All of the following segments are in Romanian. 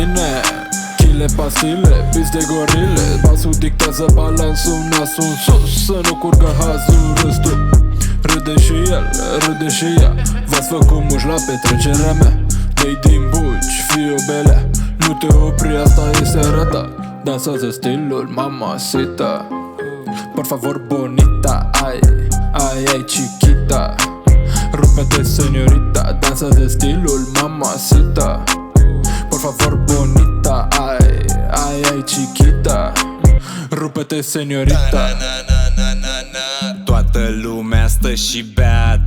mine. Chile, pastile, pis de gorile. Basul dictează balansul, nasul în sus. Să nu curgă hazul, râstul. Râde și el, râde și ea. V-ați făcut muși la petrecerea mea. Dă-i din buci, fii o belea. Nu te opri, asta e seara ta. Dansează stilul mamacita. Por favor bonita, ai, ai chiquita. Rupe-te señorita, dansează stilul mamacita. Por favor bonita, ai chiquita. Rupe-te señorita. Toată lumea stă și bea.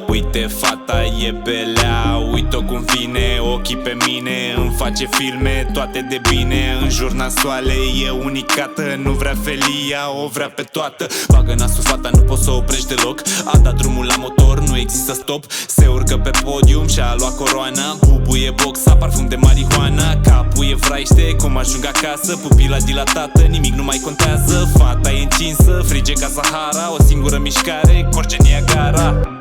Uite fata e belea, uite-o cum vine, ochii pe mine, îmi face filme, toate de bine. În jur nasoale, e unicată, nu vrea felia, o vrea pe toată. Bagă nasul fata, nu poți să o oprești deloc. A dat drumul la motor, nu există stop. Se urcă pe podium și-a luat coroana. Bubuie boxa, parfum de marihuana. Capul e vraiște, cum ajung acasă. Pupila dilatată, nimic nu mai contează. Fata e încinsă, frige ca Sahara. O singură mișcare, curge Niagara.